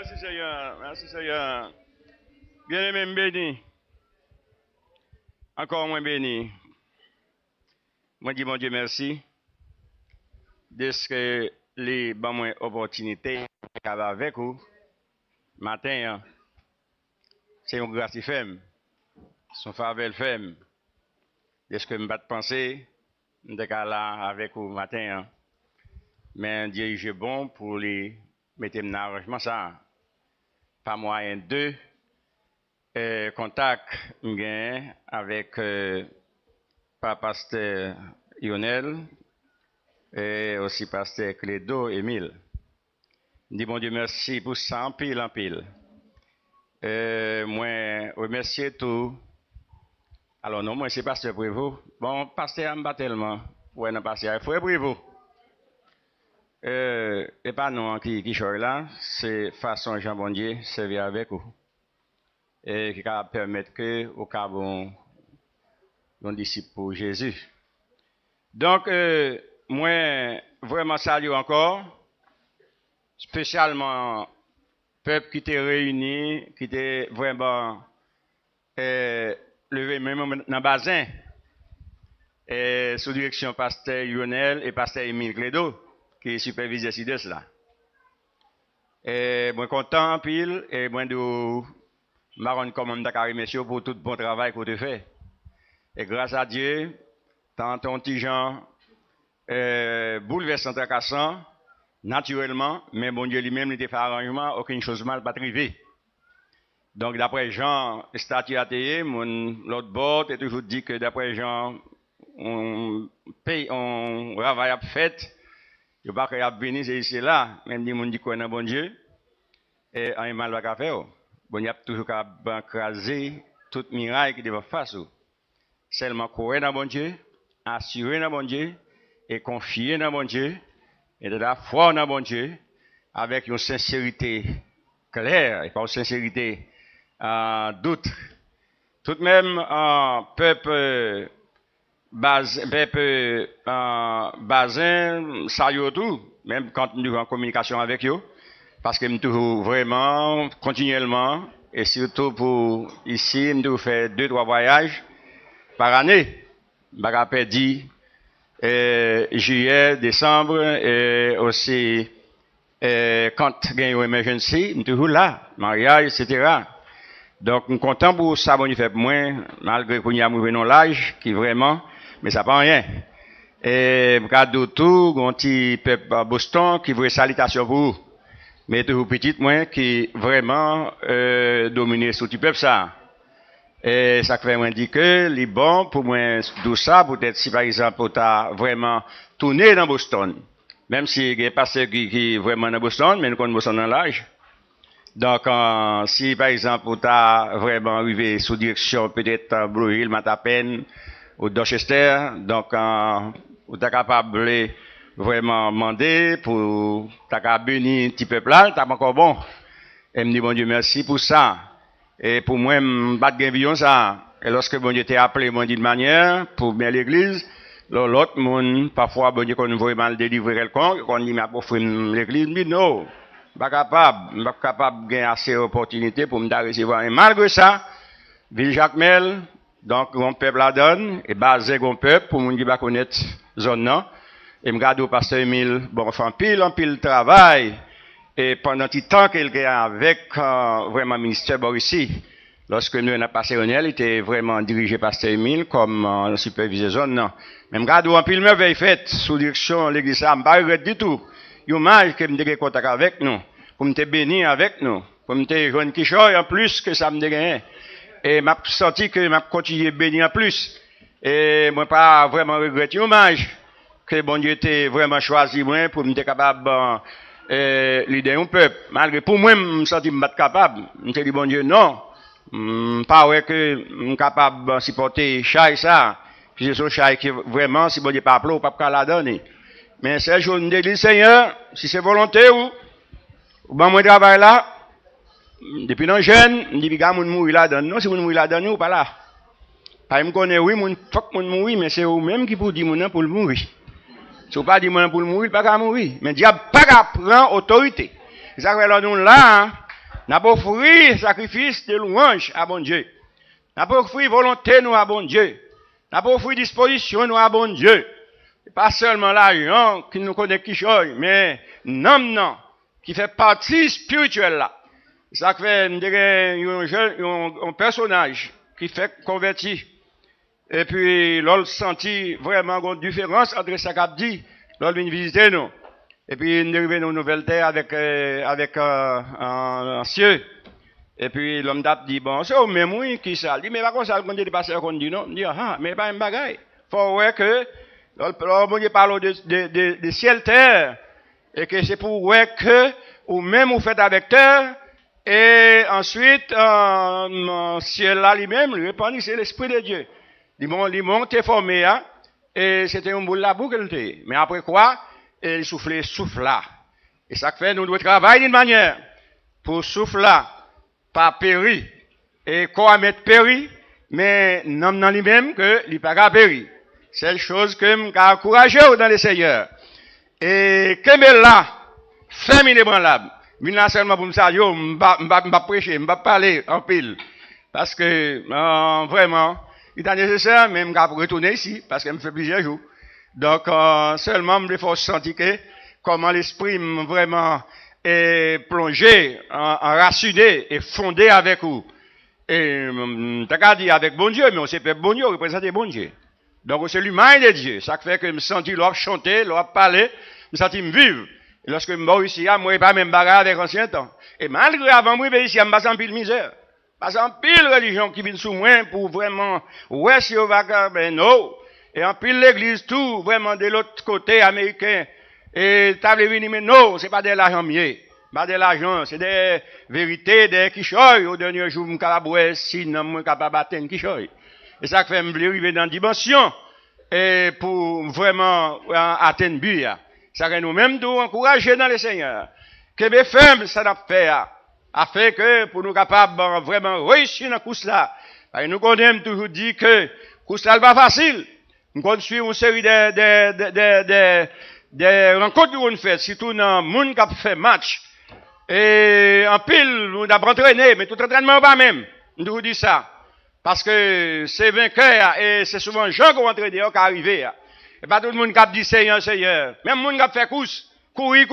Merci Seigneur. Merci Seigneur. Bien-aimé béni. Encore moins béni. Moi dis mon Dieu merci de ce que les bonnes moins opportunités avec vous matin. C'est une grâce femme. Son faveur femme. De ce que je me penser de là avec vous matin. Mais Dieu est bon pour les mettre en arrangement ça. Pas moyen de contact avec pasteur Lionel et aussi pasteur Clédo Émile. Dis bon Dieu merci pour ça en pile en pile. Moi remercier tout. Alors non, moi c'est pasteur Prévost. Bon, pasteur Amba tellement. Ouais, non pasteur Frère Prévost. Et pas non qui choisit là, c'est façon Jean Bondier servir avec vous. Et qui va permettre que au cas bon disciple pour Jésus. Donc moi vraiment salue encore spécialement peuple qui était réuni, qui était vraiment levé même dans bassin sous direction pasteur Lionel et pasteur Émile Clédo qui supervise ci de cela. Et moi content en pile et moi de marron comme Dakar messieurs pour tout bon travail que tu fais. Et grâce à Dieu, tant ton petit Jean bouleversant tracassant naturellement, mais bon Dieu lui-même il fait arrangement, aucune chose mal pas arriver. Donc d'après Jean, statut athée, l'autre bord est toujours dit que d'après Jean on travaille à fait. Je ne sais pas qu'il béni c'est ici là, même si on dit qu'on a bon Dieu, et un mal va faire. Bon, il y a toujours qu'à écraser toute miraille qui devait faire. Seulement croire dans bon Dieu, assurer dans bon Dieu, et confier dans bon Dieu, et de la foi dans bon Dieu, avec une sincérité claire, et pas une sincérité doute. Tout de même, peuple Bazin, salut tout, même quand nous sommes en communication avec eux, parce que nous toujours vraiment, continuellement, et surtout pour ici, nous faisons 2-3 voyages par année. Bah, dit juillet, décembre, et aussi quand il y a une emergency, nous toujours là, mariage, etc. Donc, nous sommes contents pour ça, bon, nous fait moins, malgré qu'on y a mouvé dans l'âge, qui vraiment, mais ça pas rien. Et, regardez tout, un petit peuple à Boston qui veut salutation pour vous. Mais toujours petit, moi, qui vraiment, dominer sur tout peuple ça. Et ça fait moi dire que, les bons, pour moi, tout ça, peut-être si par exemple, tu as vraiment tourné dans Boston. Même si il y a passé qui vraiment dans Boston, mais nous connaissons Boston dans l'âge. Donc, si par exemple, tu as vraiment arrivé sous direction, peut-être Blue Hill, Matapen, ou Dorchester, donc, tu es capable de vraiment demander pour t'as béni un petit peuple là, t'as encore bon. Et me dit, bon Dieu, merci pour ça. Et pour moi, je pas de ça. Et lorsque bon Dieu t'a appelé, bon Dieu, de manière, pour bien l'église, l'autre monde, parfois, bon Dieu, qu'on veut mal délivrer quelqu'un, qu'on dit, mais pour faire l'église, me dit, non. Pas capable de gagner assez d'opportunités pour me recevoir. Et malgré ça, Ville Jacmel, donc, mon peuple la donne, et basé mon peuple, pour moun qui va connaître zone non. Et me garde au pasteur Emile, bon, enfin, en pile travail. Et pendant tout le temps qu'il est avec, vraiment, ministère ici, lorsque nous avons passé il était vraiment dirigé par pasteur Emile comme superviseur zone non. Mais me garde en pile merveille faite, sous direction l'église, ça me pas du tout. Il y a un que me dégué contact avec nous, pour me bénir avec nous, pour me joindre qui choisit en plus que ça me dégué. Et m'a senti que m'a continué à bénir en plus. Et moi pas vraiment regretter hommage que bon Dieu t'ait vraiment choisi moi pour me être capable l'idée un peuple. Malgré pour moi me senti me capable. Me dit bon Dieu non. Pas ouais que me capable supporter chai ça. Puis c'est ce chai qui vraiment si bon Dieu pas appelé ou pas la donner. Mais c'est jour me dit Seigneur, si c'est volonté ou ben moi travail là. Depuis non jeune, je dis que moun mouri là-dedans. Non, si moun mouri là-dedans, ou pas là. Pas me connaît, oui, moun fok moun mouri, mais c'est vous-même qui pour dire moun pour le mourir. Si vous pas dire moun pour le mourir, pas qu'à mourir. Mais diable pas qu'à prendre autorité. C'est ça que nous là, N'a pas offrir sacrifice de louange à bon Dieu. N'a pas offrir volonté nous à bon Dieu. N'a pas offrir disposition nous à bon Dieu. Pas seulement l'argent qui nous connaît qui choye, mais non, qui fait partie spirituelle là. Ça fait un personnage qui fait converti. Et puis, l'on senti vraiment une différence entre ce qu'a dit, l'on vient visiter nous. Et puis, nous arrivons dans une nouvelle terre avec un cieux. Et puis, l'homme d'ap dit, bon, c'est au même oui qui ça. Il dit, mais pas comme ça, quand il est passé, on dit non. Il dit, ah, mais pas un bagaille. Faut voir que, l'homme parle de ciel-terre. Et que c'est pour voir que, ou même vous faites avec terre, et ensuite, ciel là lui-même, lui répond, c'est l'Esprit de Dieu. Ils m'ont formé, hein, et c'était un bout de la boucle. Mais après quoi, il souffle là. Et ça fait, nous devons travailler d'une manière pour souffler là, pas périr. Et quoi mettre périr, mais non dans lui-même que il pas périr. C'est une chose que je encouragé dans le Seigneur. Et que là, femme inébranlable. Je là seulement pour me saluer, je ne vais pas prêcher, je ne vais pas parler en pile. Parce que, vraiment, il est nécessaire, mais je vais retourner ici, parce que je me fait plusieurs jours. Donc, seulement, je me sentir que, comment l'esprit vraiment est plongé, enraciné et fondé avec vous. Et, t'as dit avec bon Dieu, mais on sait pas bon Dieu, représenter bon Dieu. Donc, c'est l'humain de Dieu. Ça fait que je me sens l'homme chanter, l'homme parler, je me sens me vivre. Et lorsque je me ici, moi, je pas même bagarre avec ancien temps. Et malgré avant, moi, ici, je me passe en pile misère. Parce en pile religion qui vient sous moi pour vraiment, ouais, si on va, ben non. Et en pile l'église tout, vraiment de l'autre côté américain. Et t'as venir, mais non, c'est pas de l'argent mieux. Pas de l'argent, c'est des vérités, des quichoy. Au dernier jour, je me sinon, je suis capable de battre un quichoy. Et ça fait me arriver dans une dimension, et pour vraiment atteindre but. Ça que nous-mêmes nous encourager dans le Seigneur. Que mes femmes, ça n'a fait, afin que pour nous capables vraiment réussir dans ce là. Nous connaissons toujours dit que ce là n'est pas facile. Nous construisons une série de rencontres qu'on fait, surtout dans le monde qui a fait match. Et en pile, nous avons entraîné, mais tout entraînement pas même. Nous vous dit ça. Parce que c'est vainqueur, et c'est souvent les gens qui ont entraîné, qui arrivent. Et pas tout le monde qui a dit Seigneur, Seigneur. Même le monde qui a fait course, courir.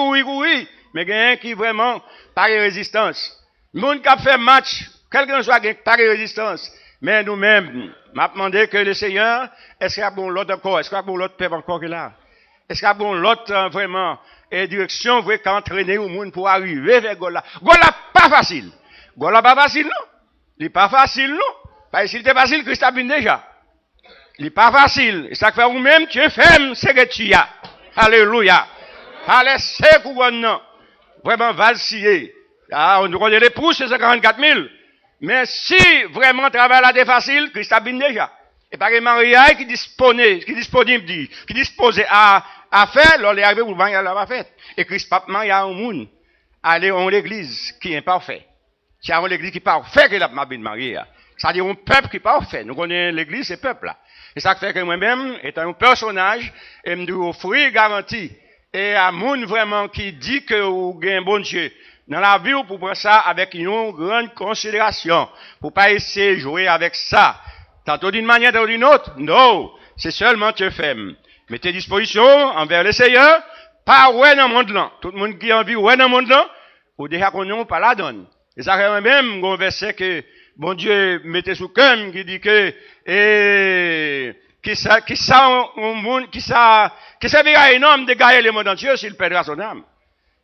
Mais il y a un qui vraiment par résistance. Le monde qui a fait match, quel que soit, par résistance. Mais nous-mêmes, m'a demandé que le Seigneur, est-ce qu'il y a bon l'autre encore? Est-ce qu'il y a bon l'autre peuple encore là? Est-ce qu'il y a bon l'autre vraiment, et direction, vrai qu'entraîner au monde pour arriver vers Gola? Gola pas facile. Gola pas facile, non? Il n'est pas facile, non? Parce que s'il était facile, Christ a bien déjà. Il n'est pas facile. Et ça fait vous-même, tu es ferme, c'est que tu as. Alléluia. Allez, c'est non. Vraiment valsier. Ah, on connaît les pousses, c'est 44 000. Mais si vraiment le travail là est facile, Christ a bien déjà. Et par exemple, Maria qui disponible, qui disposait à faire, l'on est arrivé pour le mariage là, fait. Et Christ pas Maria au monde. Allez en l'église qui est imparfait. C'est en l'église qui est parfait que la Maria. C'est-à-dire un peuple qui est parfait. Nous connaissons l'église, c'est peuple là. Et ça fait que moi-même, étant un personnage, et me dois offrir garantie. Et à moun vraiment qui dit que vous avez un bon Dieu. Dans la vie, pour prendre ça avec une grande considération. Pour pas essayer de jouer avec ça. Tantôt d'une manière, tantôt d'une autre. Non. C'est seulement Dieu fait. Mettez disposition envers le Seigneur. Pas ouais dans le monde là. Tout le monde qui a envie ouais dans le monde là. Ou déjà qu'on n'a pas la donne. Et ça fait même, un verset que, bon Dieu mettez sous cœur, qui dit que, qui servira un homme de gagner le monde entier s'il perdra son âme.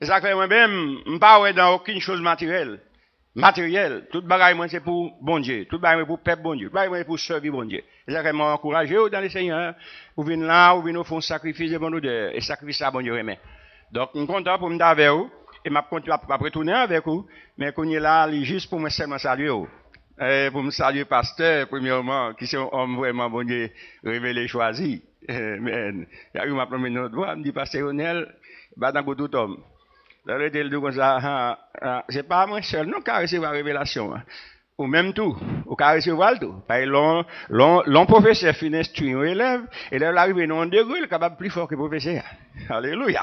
Et ça fait moi-même, je ne parle dans aucune chose matérielle. Tout bagaille, moi, c'est pour bon Dieu. Tout bagaille, pour peuple bon Dieu. Tout bagaille, pour servir bon Dieu. Et ça fait moi encourager dans le Seigneur. Vous venez là, vous venez au fond sacrifice de bon odeur. Et sacrifice à bon Dieu remet. Donc, je suis content pour me dire avec vous. Et je continue à retourner avec vous. Mais qu'on est là, juste pour me seulement saluer. Pour me saluer, pasteur, premièrement, qui sont hommes vraiment bon Dieu, révélés, choisis. Mais, il y a eu ma première note, me dit, pasteur Onel, dans tout homme. Là, le dit comme ça, c'est pas moi seul, non, qui a reçu la révélation. ou même tout, ou qu'à recevoir tout. Parce que l'on professeur finit instruire un élève, et l'élève arrive dans un degré, il est capable plus fort que le professeur. Alléluia.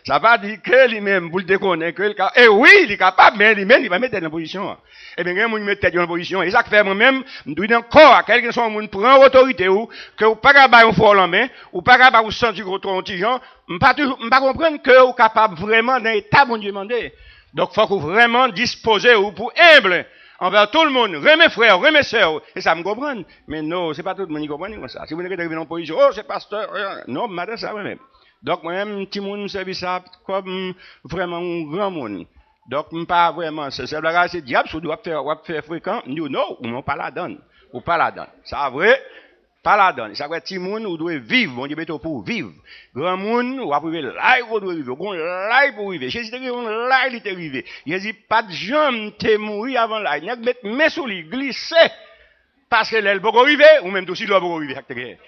Ça va dire que lui-même, pour le déconnaître, et oui, il est capable, mais lui-même, il va mettre dans position. Et bien, il va mettre dans position. Et ça fait moi-même, je dis encore à quelqu'un qui monde prend autorité ou, que vous pas capable de faire en main, ou pas capable de sentir contre un petit gens, je pas comprendre que vous capable vraiment d'un état, bon Dieu, demander. Donc, il faut que vous vraiment disposez ou pour humble envers tout le monde, remets frères, remets sœurs, et ça me comprend. Mais non, c'est pas tout le monde qui comprend comme ça. Si vous n'êtes pas en position, oh, c'est pasteur, non, madame, ça même. Donc, moi-même, petit monde me servi ça comme vraiment un grand monde. Donc, pas vraiment, c'est la c'est diable, si vous doit faire fréquent, nous, non, ou non, pas la donne. Ou pas la donne. Ça vrai, pas la donne. Ça veut dire, petit monde, vous devez vivre, bon Dieu, pour vivre. Grand monde, vous devez là, vous devez vivre. Vous là pour vivre. Jésus dit, là, il est arrivé. Il dit, pas de jambe, t'es mourir avant là. Il y a mettre mes sous lui, glisser. Parce que l'aile peut arriver, ou même tout si l'eau peut arriver.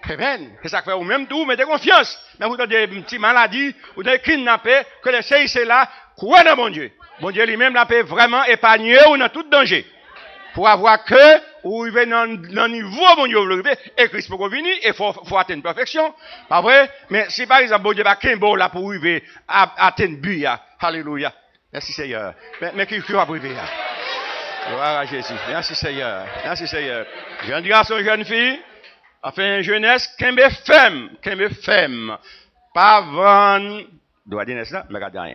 Très bien. C'est ça que fait, ou même tout, mettez confiance. Mais vous avez des petites maladies, vous avez kidnappé, que les c'est là, croyez dans mon Dieu. Mon Dieu lui-même l'a fait vraiment épargner ou dans tout danger. Pour avoir que, ou arriver dans le niveau, mon Dieu, vous arrivez, et Christ peut venir, et faut atteindre perfection. Pas vrai? Mais si par exemple, bon Dieu, va qu'un là pour arriver à atteindre but, alléluia. Merci Seigneur. Mais qui va arriver, gloire à Jésus. Merci Seigneur. Merci Seigneur. Jeune garçon, jeune fille, enfin, jeunesse, qu'un femme. Pas vendre, doit dire ça, mais regarde rien.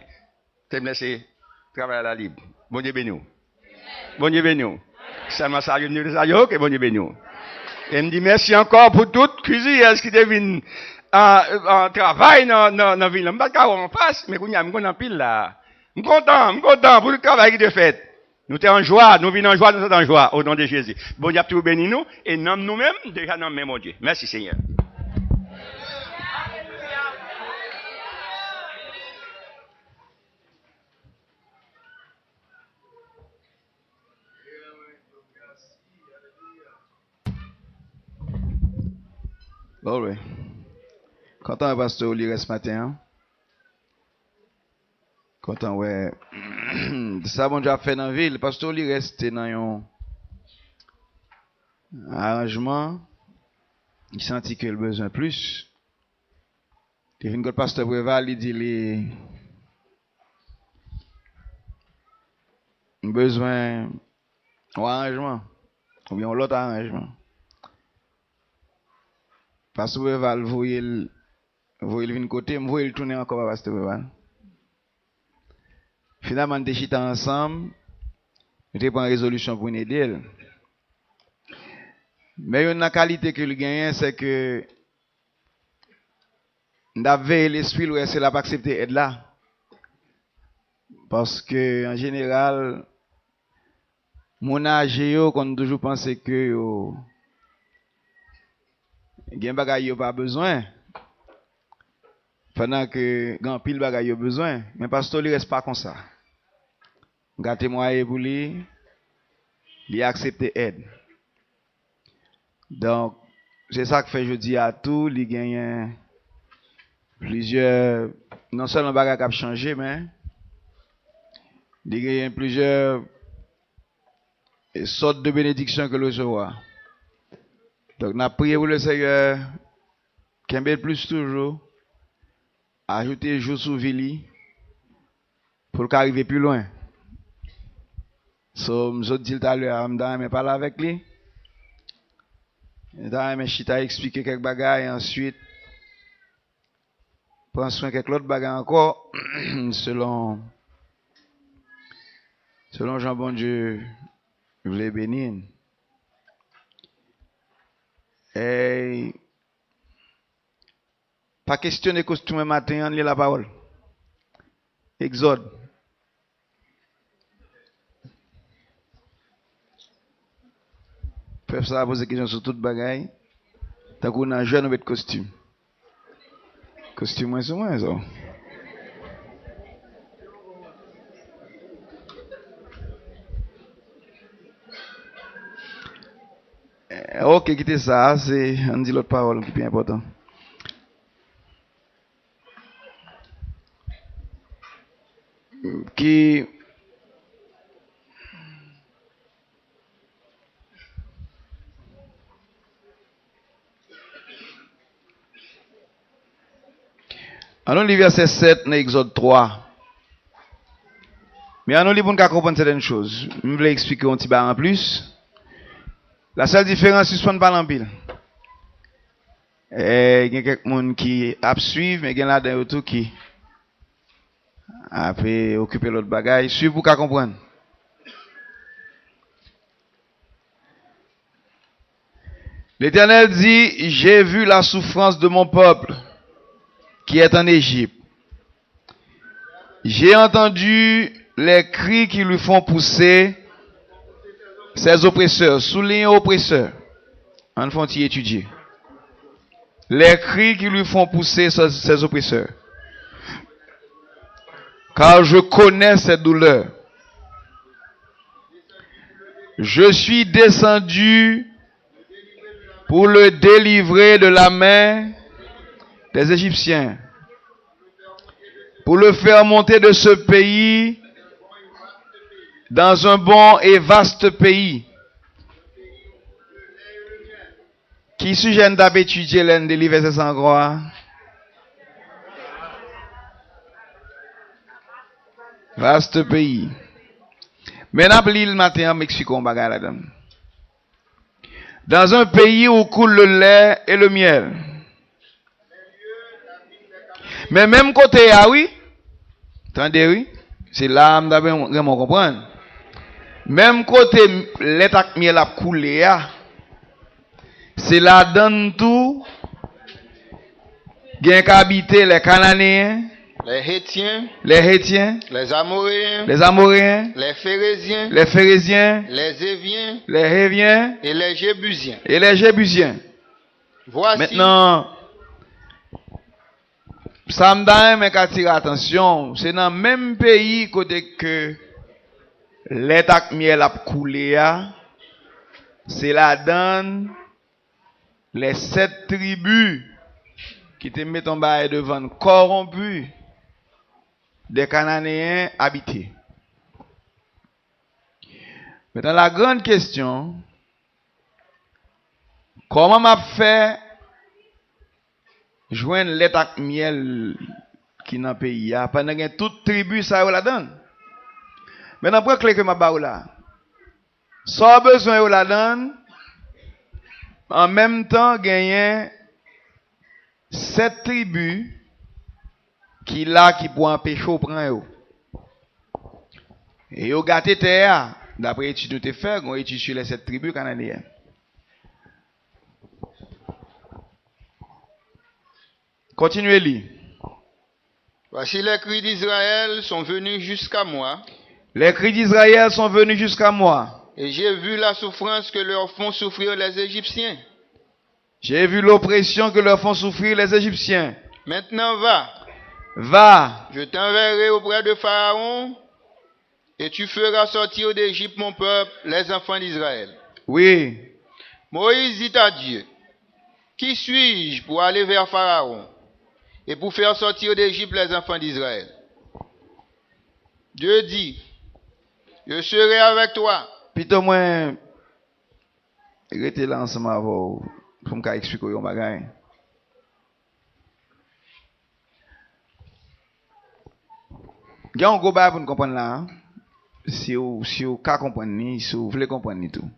T'es laissé travailler à la libre. Bon Dieu béni. Bon Dieu béni. Seulement ça, ok, bon Dieu béni. Et me dit merci encore pour toute cuisine qui devine en travail dans la ville. Je ne sais pas comment on passe, mais je suis en pile là. Je suis content pour le travail qui est fait. Nous sommes en joie, nous venons en joie, nous sommes en joie, au nom de Jésus. Bon Dieu, tout béni nous, et nomme nous-mêmes, déjà nomme même mon Dieu. Merci Seigneur. Bon, oui. Content, pasteur, lire ce matin. Content, ouais. Ça, bon, j'ai fait dans la ville. Pasteur, il reste dans un arrangement. Il sentit qu'il a besoin de plus. Il vient que le pasteur Breval, il dit qu'il a besoin d'un arrangement. Ou bien l'autre arrangement. Pasteur Breval, vous voyez le côté, vous voyez le tourner encore à Pasteur Breval. Finalement, on était ensemble. Nous avons pris une résolution pour nous aider. Mais une qualité que le gagne, c'est que nous avons l'esprit où c'est là pas accepter aide là. Parce que en général, mon âge, on toujours pensé que il y a des bagages pas besoin. Pendant que grand pile bagages besoin, mais pasteur il reste pas comme ça. Gâté moi pour lui, il accepter aide. Donc c'est ça que fait je dis à tout, il gagne plusieurs non seulement bagages qui ont changé mais il gagne plusieurs sortes de bénédictions que le recevoir. Donc n'a prié pour le Seigneur qu'il plus toujours ajouter jour sous Vili pour qu'arriver plus loin. So, je dis tout à l'heure, je vais parler avec lui. Je vais chita expliquer quelques bagages et ensuite prendre soin de quelques autres bagages encore selon Jean bon Dieu voulait bénir. Et pas question de costume matin, on lit la parole. Exode. Peuple ça poser question sur toute bagaille. Tant qu'on a jeune avec costume. Costume moins ou moins ça. Ok, quittez ça, c'est on dit l'autre parole qui est plus important. Qui On lit verset 7 dans Exode 3. Mais on lit pour nous comprendre certaines choses. Je vais expliquer un petit peu en plus. La seule différence, c'est qu'on ne parle en pile. Il y a quelqu'un qui a suivi, mais il y en a d'autres qui a occupé l'autre bagaille. Suivez pour comprendre. L'Éternel dit, j'ai vu la souffrance de mon peuple qui est en Égypte. J'ai entendu les cris qui lui font pousser ses oppresseurs. Souligne oppresseurs. En font y étudier. Les cris qui lui font pousser ses oppresseurs. Car je connais ses douleurs. Je suis descendu pour le délivrer de la main des Égyptiens, pour le faire monter de ce pays dans un bon et vaste pays. Qui suggère d'étudier l'un des livres sans croix? Vaste pays. Maintenant, le matin, Mexique, on bagarre là-dedans. Dans un pays où coule le lait et le miel. Mais même côté, ah oui, attendez, oui, c'est là, je vraiment comprendre. Même côté, lait et miel a coulé, c'est là dans tout, il y a habité les Cananéens, les Hétiens, les Amoréens, les Phérésiens, les Éviens, les Héviens et les Jébusiens. Voici. Maintenant, ça me donne mais qu'attirer attention, c'est dans le même pays côté que l'état miel a coulé, c'est là dans les 7 tribus qui te mettent en bas devant corrompus des Cananéens habités. Maintenant, la grande question, comment m'a fait joindre l'état miel qui dans le pays pendant que toute tribu ça la donne? Maintenant, pour que ma ba là, sans besoin la donne, en même temps gagner 7 tribus qui là qui pour empêcher au prend yo. Et yo gâté terre d'après étude te faire, on étude sur les 7 tribus cananéennes. Continuez lire. Voici les cris d'Israël sont venus jusqu'à moi. Les cris d'Israël sont venus jusqu'à moi. Et j'ai vu la souffrance que leur font souffrir les Égyptiens. J'ai vu l'oppression que leur font souffrir les Égyptiens. Maintenant va. Va. Je t'enverrai auprès de Pharaon et tu feras sortir d'Égypte mon peuple, les enfants d'Israël. Oui. Moïse dit à Dieu, qui suis-je pour aller vers Pharaon et pour faire sortir d'Égypte les enfants d'Israël? Dieu dit, je serai avec toi. Plutôt moi, restez là ensemble avec vous pour me expliquer un bagage. Il y a un gros bagage pour nous comprendre là. Si vous comprenez, si vous voulez comprendre tout.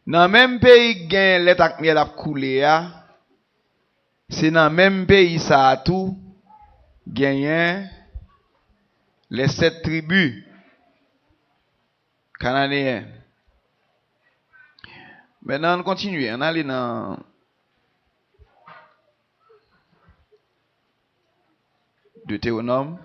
Dans le même pays, l'état miel a coulé, c'est dans le même pays ça a tout gagné les 7 tribus cananéennes. Maintenant, on continue. On allait dans Deutéronome.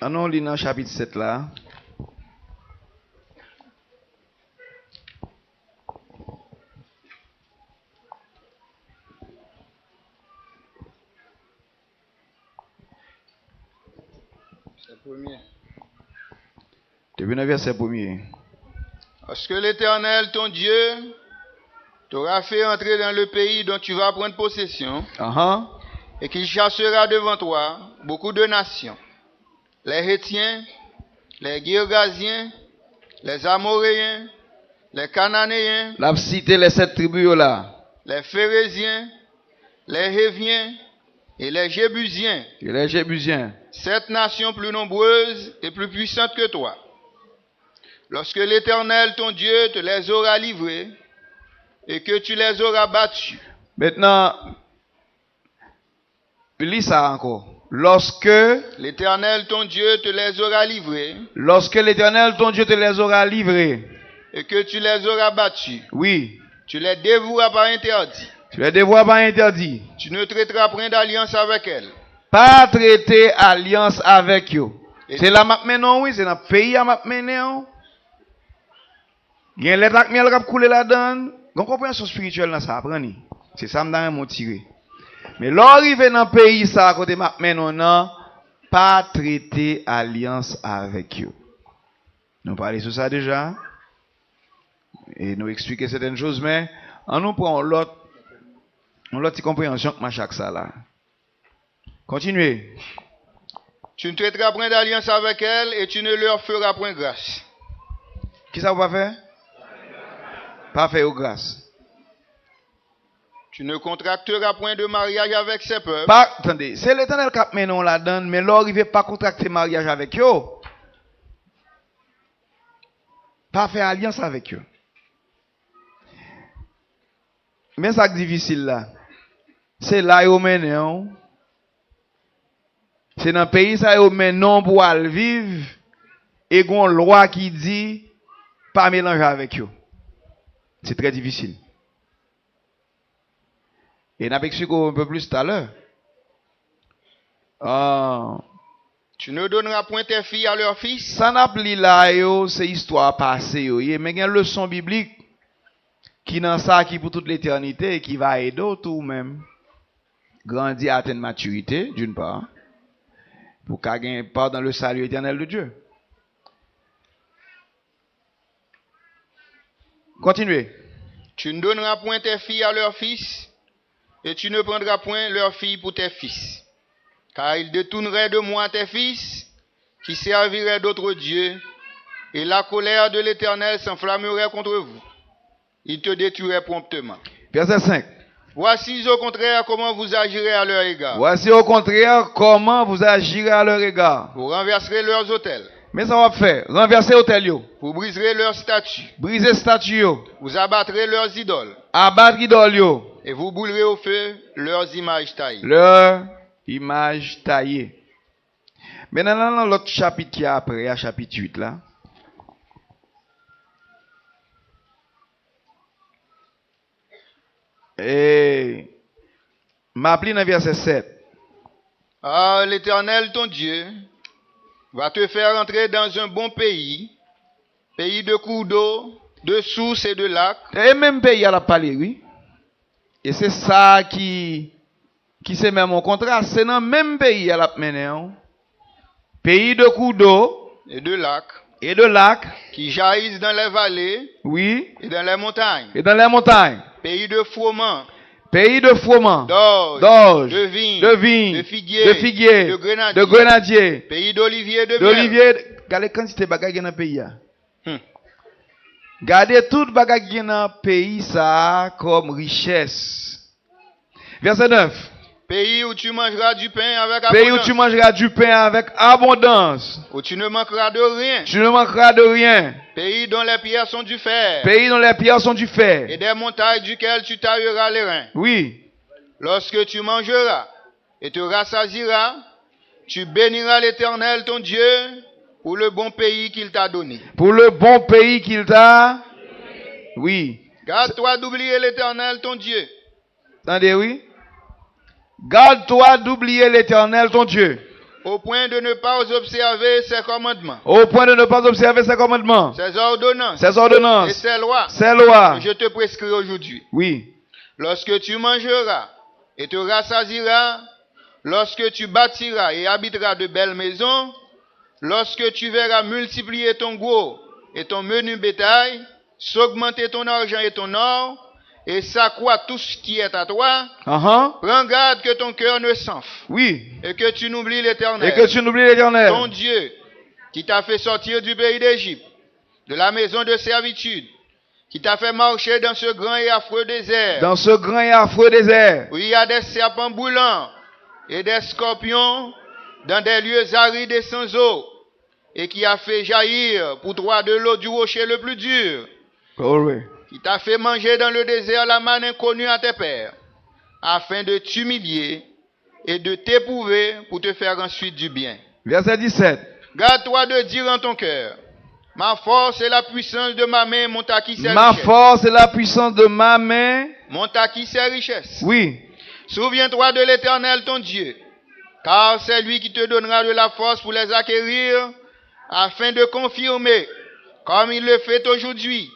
On lit dans le chapitre 7 là. Depuis le verset 1er. Parce que l'Éternel, ton Dieu, t'aura fait entrer dans le pays dont tu vas prendre possession, et qu'il chassera devant toi beaucoup de nations. Les Hétiens, les Girgasiens, les Amoréens, les Cananéens, La cité les 7 tribus là. les Phérésiens, les Héviens et les Jébusiens. Et les Jébusiens. 7 nations plus nombreuses et plus puissantes que toi. Lorsque l'Éternel, ton Dieu, te les aura livrés et que tu les auras battus. Maintenant, lis ça encore. Lorsque l'Éternel, ton Dieu, te les aura livrés l'Éternel, ton Dieu, te les aura livrés. Et que tu les auras battus. Oui. Tu les dévoueras par interdit. Tu les dévoueras par interdit. Tu ne traiteras point d'alliance avec elles. Pas traiter alliance avec eux. C'est la map maintenant, oui, c'est dans le pays à map maintenant. Il y a les miel qui coulé là-dedans. Une compréhension spirituelle dans ça, apprenez. C'est ça que je vais tirer. Mais l'arrivée dans le pays, ça, à côté map maintenant, non, pas traiter alliance avec eux. Nous parlons sur ça déjà. Et nous expliquer certaines choses, mais on nous prend l'autre compréhension que chaque ça là. Continuez. Tu ne traiteras point d'alliance avec elles et tu ne leur feras point grâce. Qui ça va faire? Pas faire grâce. Tu ne contracteras point de mariage avec ces peuples. Pas, attendez, c'est l'Éternel qui a mené la donne, mais l'arrivée pas contracter mariage avec eux. Pas faire alliance avec eux. Mais ça qui est difficile là. C'est là où on c'est dans le pays ça où non pour aller vivre et une loi qui dit pas mélanger avec eux. C'est très difficile. Et on a expliqué un peu plus tout à l'heure. Tu ne donneras point tes filles à leurs fils. Ça n'a plus là, c'est histoire passée. Mais il y a une leçon biblique qui dans ça qui pour toute l'éternité et qui va aider tout même grandir à atteindre maturité d'une part pour qu'à gagner part dans le salut éternel de Dieu. Continuez. Tu ne donneras point tes filles à leurs fils et tu ne prendras point leurs filles pour tes fils, car ils détourneraient de moi tes fils qui serviraient d'autres dieux et la colère de l'Éternel s'enflammerait contre vous. Il te détruirait promptement. Verset 5. Voici au contraire comment vous agirez à leur égard. Voici au contraire comment vous agirez à leur égard. Vous renverserez leurs autels. Mais ça va faire. Renverser hôtel yo. Vous briserez leurs statues. Briser statue yo. Vous abattrez leurs idoles. Abattre idole yo. Et vous brûlerez au feu leurs images taillées. Leur image taillée. Maintenant, dans l'autre chapitre qui est après, à chapitre 8 là. Et m'appelle dans verset 7. Ah, l'Éternel, ton Dieu, va te faire entrer dans un bon pays, pays de cours d'eau, de sources et de lacs. Et même pays à la parler, oui. Et c'est ça qui c'est même mon contrat. C'est dans le même pays à la mener. Pays de cours d'eau Et de lacs. Et de lacs. Qui jaillissent dans les vallées. Oui. Et dans les montagnes. Et dans les montagnes. Pays de froment. Pays de froment. D'orge. De vignes. De figuiers. De grenadiers. Pays d'oliviers de miel. D'oliviers. Regardez quantité de bagages dans le pays. Gardez tout bagage dans le pays ça comme richesse. Verset 9. Pays où tu mangeras du pain avec abondance. Pays où tu mangeras du pain avec abondance. Où tu ne manqueras de rien. Tu ne manqueras de rien. Pays dont les pierres sont du fer. Pays dont les pierres sont du fer. Et des montagnes duquel tu tailleras les reins. Oui. Lorsque tu mangeras et te rassasieras, tu béniras l'Éternel ton Dieu pour le bon pays qu'il t'a donné. Pour le bon pays qu'il t'a. Oui. Garde-toi d'oublier l'Éternel ton Dieu. Attendez, oui. Garde-toi d'oublier l'Éternel ton Dieu. Au point de ne pas observer ses commandements. Au point de ne pas observer ses commandements. Ses ordonnances. Ses ordonnances. Et ses lois. Ses lois. Que je te prescris aujourd'hui. Oui. Lorsque tu mangeras et te rassasieras, lorsque tu bâtiras et habiteras de belles maisons, lorsque tu verras multiplier ton gros et ton menu bétail, s'augmenter ton argent et ton or, et s'accroître tout ce qui est à toi, prends garde que ton cœur ne s'enfle. Oui. Et que tu n'oublies l'Éternel. Et que tu n'oublies l'Éternel. Ton Dieu, qui t'a fait sortir du pays d'Égypte, de la maison de servitude, qui t'a fait marcher dans ce grand et affreux désert. Dans ce grand et affreux désert. Où il y a des serpents brûlants et des scorpions dans des lieux arides et sans eau, et qui a fait jaillir pour toi de l'eau du rocher le plus dur. Glory. Qui t'a fait manger dans le désert la manne inconnue à tes pères, afin de t'humilier et de t'éprouver pour te faire ensuite du bien. Verset 17. Garde-toi de dire en ton cœur, ma force et la puissance de ma main m'ont acquis ses richesses. Ma force et la puissance de ma main m'ont acquis ses richesses. Oui. Souviens-toi de l'Éternel ton Dieu, car c'est lui qui te donnera de la force pour les acquérir, afin de confirmer, comme il le fait aujourd'hui,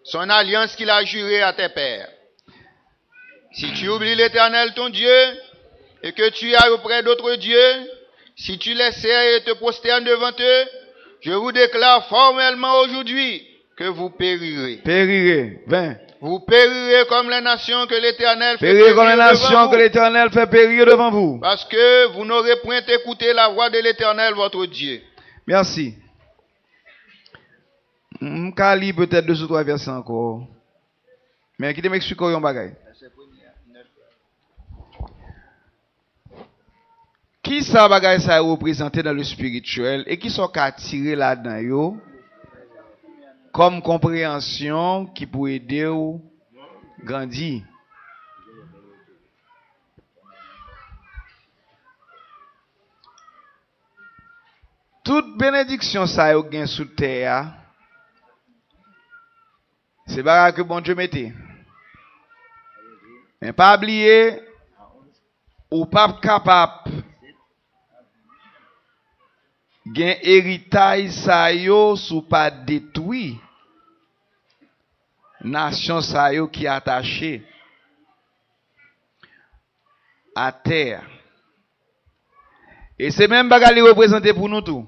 son alliance qu'il a jurée à tes pères. Si tu oublies l'Éternel ton Dieu, et que tu ailles auprès d'autres dieux, si tu les sers et te prosternes devant eux, je vous déclare formellement aujourd'hui que vous périrez. Périrez. 20. Vous périrez comme les nations que l'Éternel fait périr comme les nations que l'Éternel fait périr devant vous. Parce que vous n'aurez point écouté la voix de l'Éternel votre Dieu. Merci. M'kali peut-être 2 ou 3 versets encore. Mais qui te m'explique un bagay. Qui ça bagay ça représenter dans le spirituel et qui sont qu'à tirer là-dedans yo comme compréhension qui peut aider ou grandir. Toute bénédiction ça yo gain sous terre. C'est pas que bon Dieu mettait. Mais pas oublier ou pas capable gen héritage sa yo sous pas détruit nation sa yo qui attaché à terre. Et c'est même bagay li représenter pour nous tout.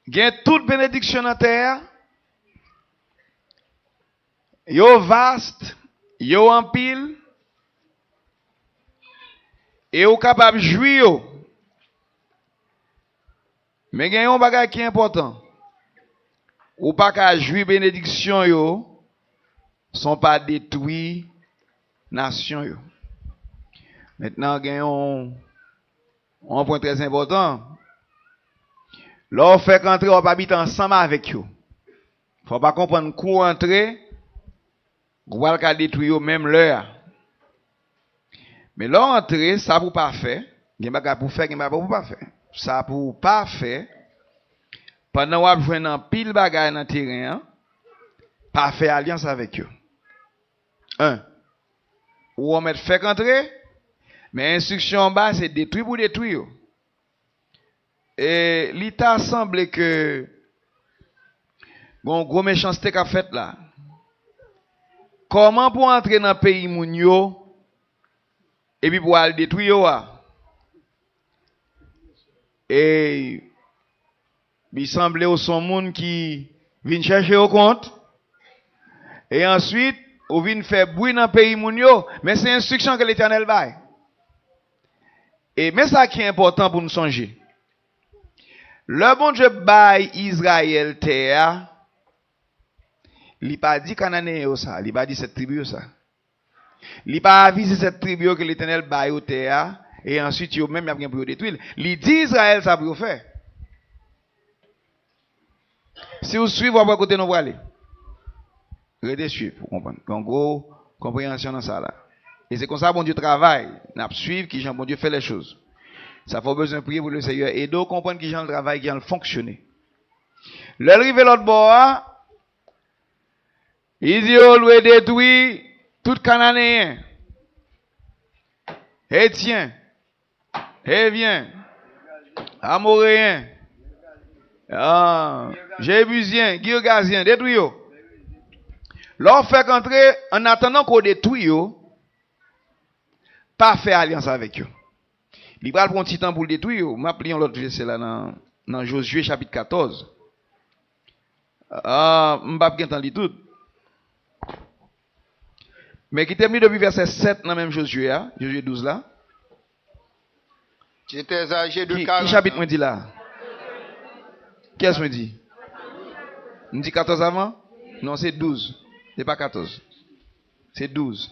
Gen toute bénédiction en terre. Yo vaste, yo en pile. Et yo capable jouir yo. Mais gen yon bagay qui est important. Ou pas qu'à jouir bénédiction yo sont pas détruit nation yo. Maintenant gen un point très important. Là, on fait qu'entrer, on va habiter ensemble avec eux. Faut pas comprendre qu'on entrer, on va détruire même l'heure. Mais là, entrer, ça pour pas faire. Il y a pas pour faire, il y a pas pour pas faire. Ça pour pas faire. Pendant qu'on joue un pile bagaille dans le terrain, pas faire alliance avec eux. 1. Ou on met fait qu'entrer, mais instruction en bas, c'est détruire pour détruire. Et l'État semble que bon gros méchanceté qu'a fait là. Comment pour entrer dans le pays mounio et puis pour aller détruire et il semble au son monde qui vient chercher au compte et ensuite ou vient faire bruit dans le pays mounio, mais c'est instruction que l'Éternel baille. Et mais ça qui est important pour nous songer. Le bon Dieu baille Israël terre. Il pas dit Cananéen ça, il pas dit cette tribu ça. Il pas avisé cette tribu que l'Éternel baille au terre et ensuite il même bien pour détruire. Il dit Israël ça pour faire. Si vous suivez à côté nous aller. Restez suivre pour comprendre. En gros, compréhension dans ça là. Et c'est comme ça bon Dieu travaille, n'a suivre qui Jean bon Dieu fait les choses. Ça faut besoin de prier pour le Seigneur et de comprendre qui Jean le travail qui a fonctionné. Le rive l'autre bord, il dit on doit détruire tout Cananéen, Hétien, Hévien, Amoréen, Jébusien, Girgasien, détruire. Leur fait qu'entrer en attendant qu'on détruise, pas faire alliance avec eux. Il va prendre un petit temps pour le détruire. M'a plié l'autre verset là dans Josué chapitre 14. M'pas pas entendre tout. Mais qui termine depuis verset 7 dans même Josué, Josué 12 là. J'étais âgé de 40 ans. Qui chapitre me dit là? Qu'est-ce me dit? Me dit 14 avant? Non, c'est 12. C'est pas 14. C'est 12.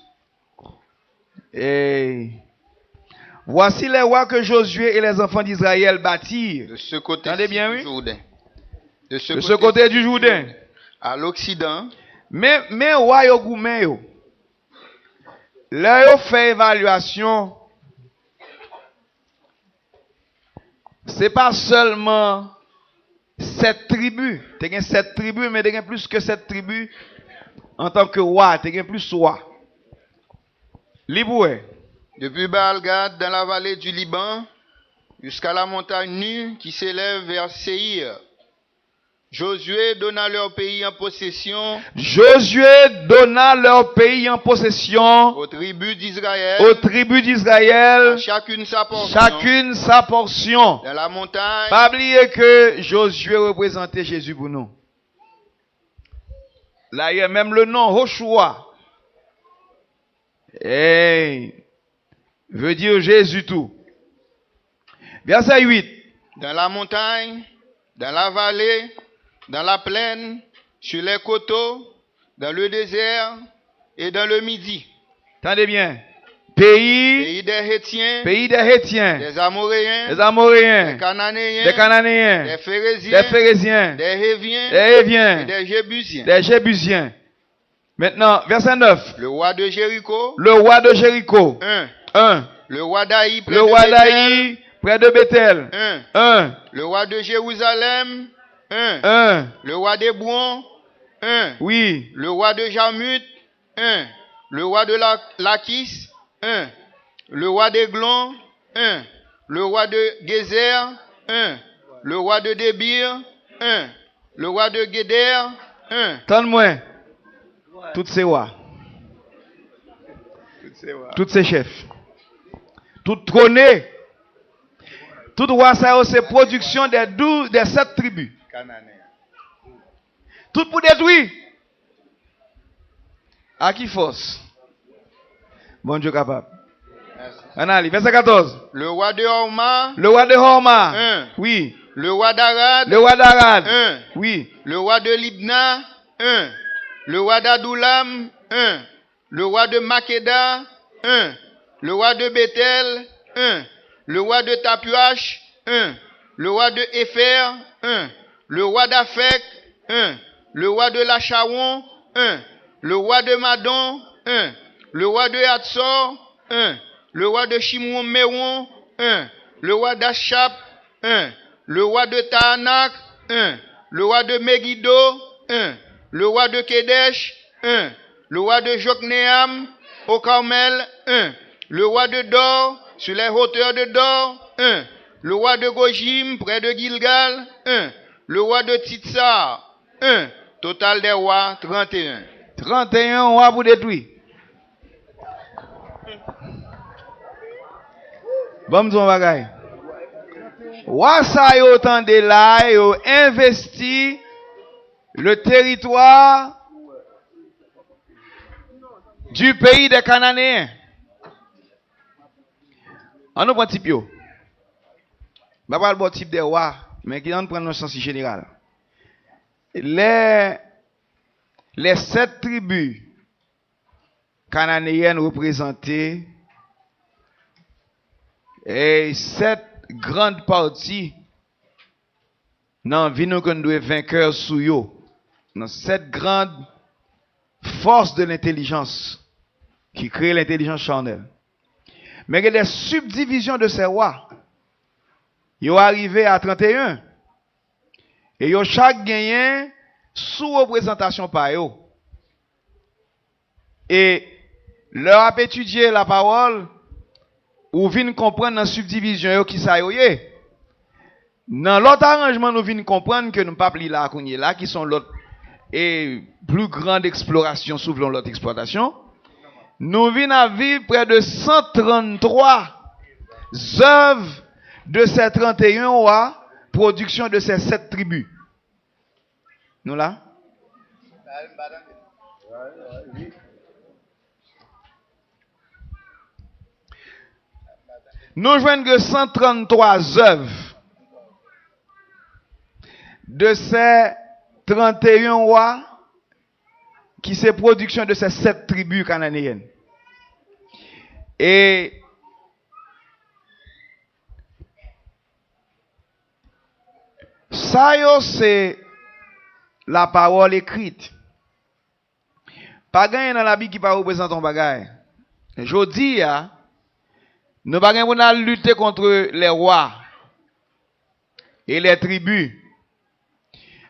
Et voici les rois que Josué et les enfants d'Israël bâtirent. De ce côté du Jourdain. De ce côté du Jourdain. À l'Occident. Mais roi yo goumé yo. Là yo fait évaluation. C'est pas seulement 7 tribus. Tu as 7 tribus, mais tu as plus que 7 tribus en tant que roi. Tu as plus roi. Liboué. Depuis Baal-Gad dans la vallée du Liban jusqu'à la montagne nue qui s'élève vers Séhir. Josué donna leur pays en possession. Josué donna leur pays en possession aux tribus d'Israël. Aux tribus d'Israël. Chacune sa portion. Chacune sa portion. Dans la montagne. Pas oublier que Josué représentait Jésus pour nous. Là, il y a même le nom Joshua. Veut dire Jésus tout. Verset 8. Dans la montagne, dans la vallée, dans la plaine, sur les coteaux, dans le désert et dans le midi. Attendez bien. Pays des Hétiens, des Amoréens, des Cananéens, des Phérésiens, des Héviens, et des Jébusiens. Maintenant, verset 9. Le roi de Jéricho. 1. Le roi d'Aï près de Bethel. 1. Le roi de Jérusalem. 1. Le roi d'Hébron. 1. Oui. Le roi de Jarmuth. 1. Le roi de Lachis. 1. Le roi d'Eglon. 1. Le roi de Gézer. 1. Le roi de Débir. 1. Le roi de Guéder. 1. Tends-moi. Toutes ces rois. Tous ces chefs. Tout trôné. Tout roi, ça c'est production des 7 tribus. Tout pour détruire. À qui force? Bon Dieu capable. Analyse, verset 14. Le roi de Horma. 1. Oui. Le roi d'Arad. 1. Oui. Le roi de Libna. 1. Le roi d'Adoulam. 1. Le roi de Makeda. 1. Le roi de Bethel. 1. Le roi de Tapuach. 1. Le roi de Épher. 1. Le roi d'Aphek. 1. Le roi de Lacharon. 1. Le roi de Madon. 1. Le roi de Hatzor. 1. Le roi de Shimron-Méron. 1. Le roi d'Achap. 1. Le roi de Tahanak. 1. Le roi de Megiddo. 1. Le roi de Kedesh. 1. Le roi de Jokneam au Carmel. 1. Le roi de Dor sur les hauteurs de Dor. 1. Le roi de Gojim près de Gilgal. 1. Le roi de Titsar. 1. Total des rois 31. 31 rois pour détruire. Bon, m'don bagay. Roi ça yo tande là, yo investi le territoire du pays des Cananéens. On nous prend type yo. Pas pas le bon type de roi, mais qui on prend dans le sens général. Les 7 tribus cananéennes représentées et 7 grandes parties dans vino qu'on doit vainqueur sous yo. Dans 7 grandes forces de l'intelligence qui créent l'intelligence charnelle. Mais il y a des subdivisions de ces rois. Ils sont arrivés à 31. Et ils ont chaque gagné sous représentation par eux. Et leur a étudié la parole ou viennent comprendre dans la subdivision qui ça y. Dans l'autre arrangement, nous venons comprendre que nous ne pas là qui sont l'autre et plus grande exploration souvent l'autre exploitation. Nous venons à vivre près de 133 œuvres de ces 31 rois, production de ces 7 tribus. Nous là? Nous joignons que 133 œuvres de ces 31 rois qui sont production de ces 7 tribus cananéennes. Et ça, c'est la parole écrite. Pas gagne dans la Bible qui pas représente un bagage. Je dis, nous pas gagne lutter contre les rois et les tribus.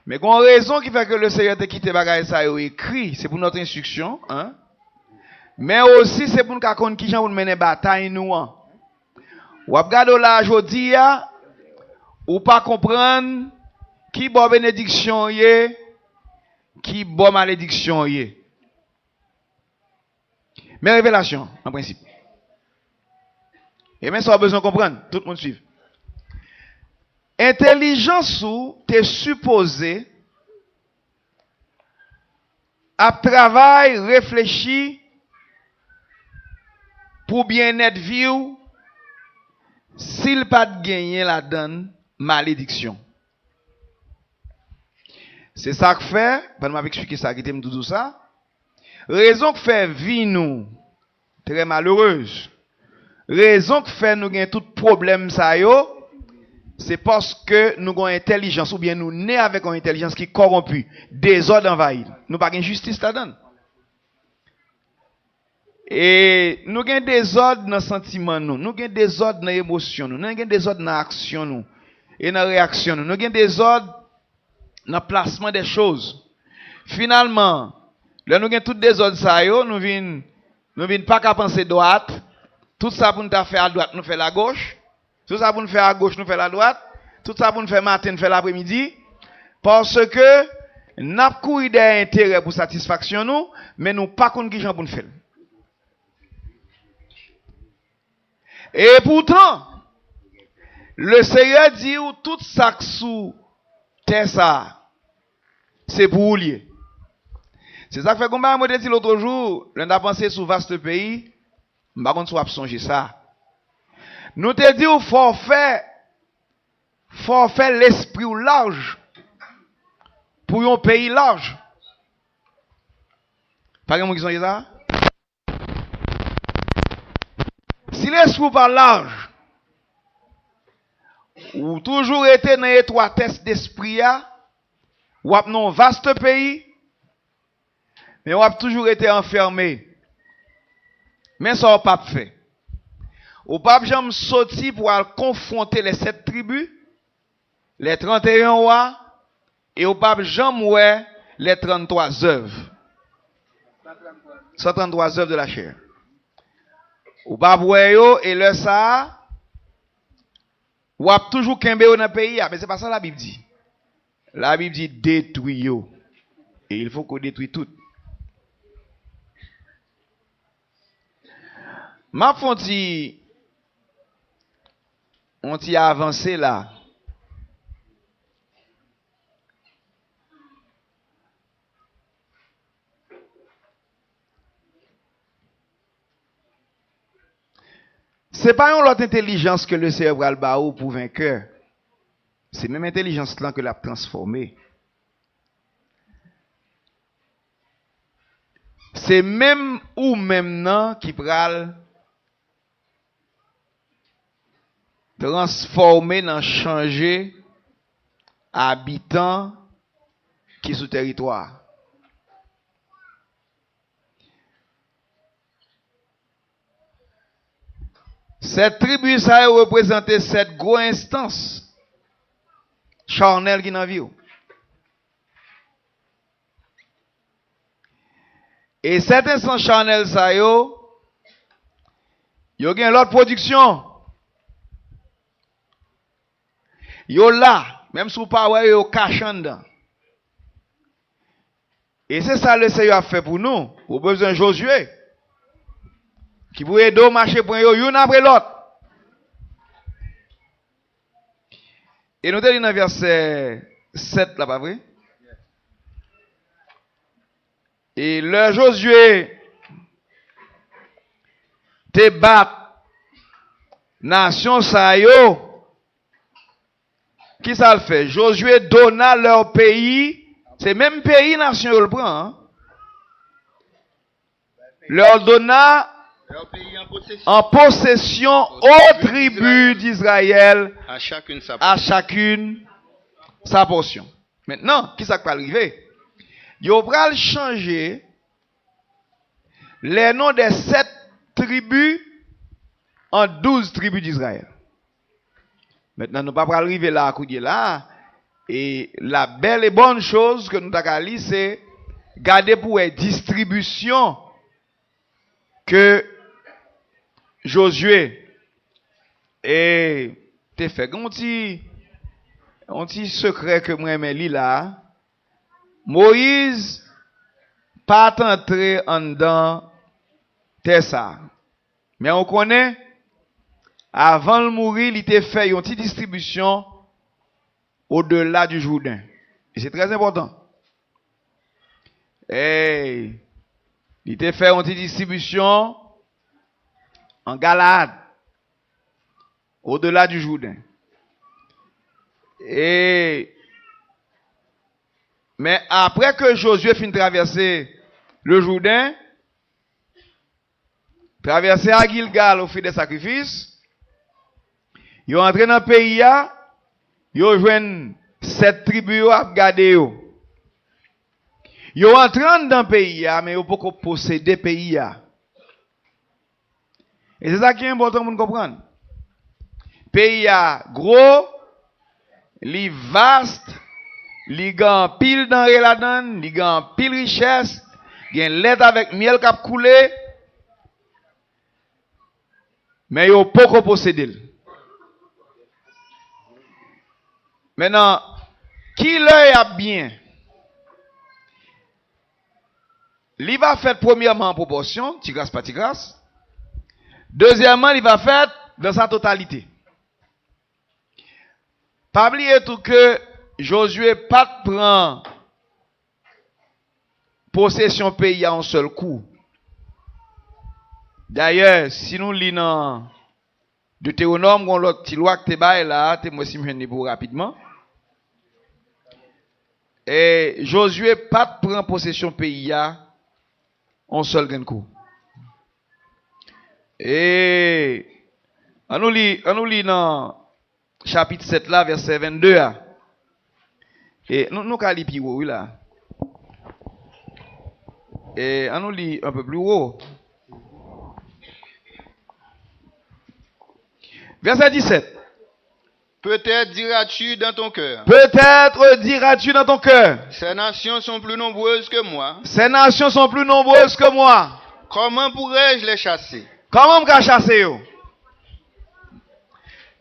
Mais une raison qui fait que le Seigneur t'a quitté bagage ça écrit, c'est pour notre instruction, hein? Mais aussi c'est pour nous connaître qui gens pour mener bataille nous. Ou regarde là jodi ou pas comprendre qui bon bénédiction yé, qui bon malédiction yé. Mais révélation en principe. Et même ça a besoin de comprendre, tout le monde suit. Intelligence ou t'es supposé à travail réfléchi pour bien-être vie s'il pas de gagner la donne malédiction. C'est ça que fait, ben m'a expliqué ça qui t'aime tout ça. Raison que fait vie nous très malheureuse. Raison que fait nous gain tout problème ça yo. C'est parce que nous avons une intelligence, ou bien nous nés avec une intelligence qui est corrompue, désordre envahi. Nous n'avons pas de justice là-dedans. Et nous avons des ordres dans le sentiment, nous avons des ordres dans l'émotion, nous avons des ordres dans l'action, nous, et dans la réaction. Nous avons des ordres dans le placement des choses. Finalement, là, nous avons tous des ordres, nous ne venons pas qu'à penser droite. Tout ça pour nous faire à droite, nous faisons la gauche. Tout ça pour nous faire à gauche, nous faisons la droite. Tout ça pour nous faire matin, nous faisons l'après-midi. Parce que nous avons des intérêts pour satisfaction, nous, mais nous pas qu'on qui pour nous faire. Et pourtant, le Seigneur dit tout ça sous terre ça, c'est pour lier. C'est ça que fait comme moi dit l'autre jour, on a pensé sur vaste pays, par contre soit songer ça. Nous te dit au forfait l'esprit ou large pour un pays large. Pas comment qui sont ça? Si l'esprit pas large, ou toujours été dans l'étroitesse d'esprit, ou ap non vaste pays, mais ou ap toujours été enfermé. Mais ça n'a pas fait. Ou pas jamais sorti pour confronter les 7 tribus, les 31 rois, et au pas jamais les 33 œuvres. 133 œuvres de la chair. Ou pas yo et le ça, ou a toujours kembe dans le pays, mais c'est pas ça la Bible dit. La Bible dit détruit yo. Et il faut qu'on détruise tout. Ma fonti on t'y a avancé là. C'est pas une autre intelligence que le cérébral baou pour vainqueur. C'est même intelligence là que l'a transformée. C'est même ou même non qui pral transformer dans changer habitants qui sous territoire. Cette tribu ça a représenté cette grosse instance charnelle qui dans vie. Et cette instance charnelle ça yo gagne l'autre production. Yo là, même si vous pas ouais yo cachant dedans. Et c'est ça le Seigneur a fait pour nous. Au besoin de Josué qui pouvait deux marcher pour yo une après l'autre. Et nous avons dans verset 7 là, pas vrai? Et le Josué te bat nation sa yo. Qui ça le fait? Josué donna leur pays. C'est même pays nation le prend. Hein? Leur donna en possession aux tribus d'Israël, à chacune sa portion. Maintenant, qui ça va arriver? Il va changer les noms des 7 tribus en 12 tribus d'Israël. Maintenant, nous ne pouvons pas arriver là, là. Et la belle et bonne chose que nous avons lire, c'est garder pour une distribution que Josué et te fait un petit secret que moi me lis là. Moïse pas entré en dedans Tessa. Mais on connaît avant de mourir, il t'a fait une petite distribution au-delà du Jourdain. Et c'est très important. Et il t'a fait une petite distribution en Galade, au-delà du Jourdain. Mais après que Josué finit de traverser le Jourdain, traverser à Gilgal au fil des sacrifices, ils sont entrés dans le pays, ils ont joué 7 tribus à garder. Ils sont entrés dans le pays, mais ils n'ont pas possédé le pays. Et c'est ça qui est important pour nous comprendre. Le pays est gros, il est vaste, il y a pile denrées là-dedans, il y a pile richesse, il y a un lait avec miel qui a coulé, mais ils n'ont pas possédé. Maintenant, qui l'œil a bien? Il va faire premièrement en proportion, tigras par tigras. Deuxièmement, il va faire dans sa totalité. Pas oublier tout que Josué pas prend possession pays en un seul coup. D'ailleurs, si nous lisons Deutéronome, on l'autre petit loi que tu as là, tu moi si je pour rapidement. Et Josué pas prend possession pays en seul grand coup. Et on nous lit dans chapitre 7 là, verset 22 là. Et nous allons lire plus haut là. Et on nous lit un peu plus haut. Verset 17. Peut-être diras-tu dans ton cœur. Peut-être diras-tu dans ton cœur. Ces nations sont plus nombreuses que moi. Ces nations sont plus nombreuses que moi. Comment pourrais-je les chasser? Comment me chasser yo?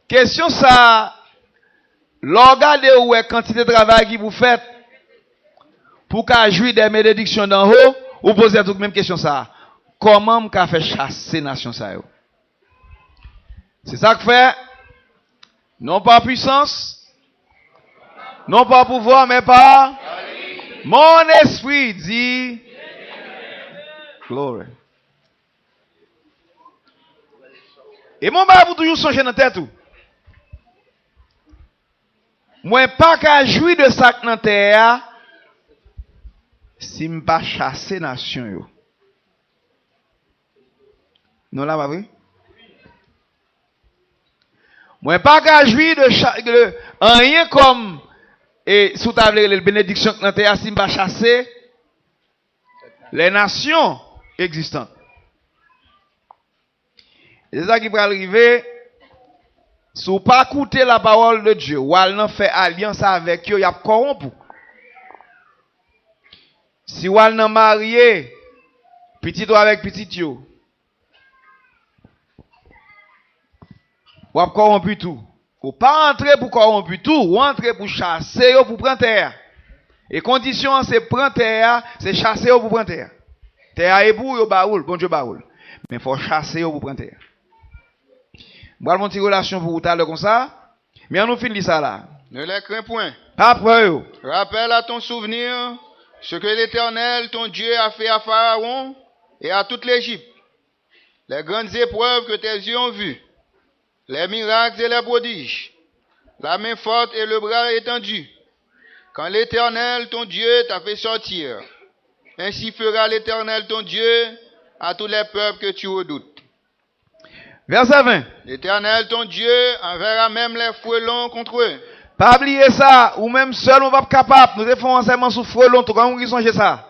Question ça. Regardez où est quantité de travail qui vous faites pour qu'à jouir des bénédictions d'en haut, ou posez toute même question ça. Comment me faire chasser nation ça yo? C'est ça que fait. Non pas puissance, non pas pouvoir, mais par mon esprit dit glory. Et mon ba vous toujours songer dans tête tout. Moi pas qu'à jouir de ça dans terre si m'pas chasser nation yo. Non là pas vrai? Moi pas qu'à jouir de rien comme et sous table les bénédictions dans terre si m'pas chasser les nations existantes. C'est ça qui va arriver. Si vous pas écouter la parole de Dieu, ou elle fait alliance avec eux, il y a corrompu. Si vous avez marié, petit avec petit yo, vous avez corrompu tout. Vous pas entrer pour corrompu tout, vous entrez pour chasser pour prendre terre. Et condition c'est prendre terre, c'est chasser pour prendre terre. Terre est pour yo baoul, bon Dieu baoul. Mais il faut chasser pour prendre terre. Moi, mon petite relation pour vous tout à l'heure comme ça. Mais on nous finit ça là. Ne les crains point. Pas peur. Rappelle à ton souvenir ce que l'Éternel, ton Dieu, a fait à Pharaon et à toute l'Égypte. Les grandes épreuves que tes yeux ont vues, les miracles et les prodiges, la main forte et le bras étendu. Quand l'Éternel, ton Dieu, t'a fait sortir, ainsi fera l'Éternel, ton Dieu, à tous les peuples que tu redoutes. Verset 20. L'Éternel, ton Dieu, enverra même les frelons contre eux. Pas oublier ça, ou même seul on va pas capable. Nous devons enseignement sur frelon, tout comme vous songez ça.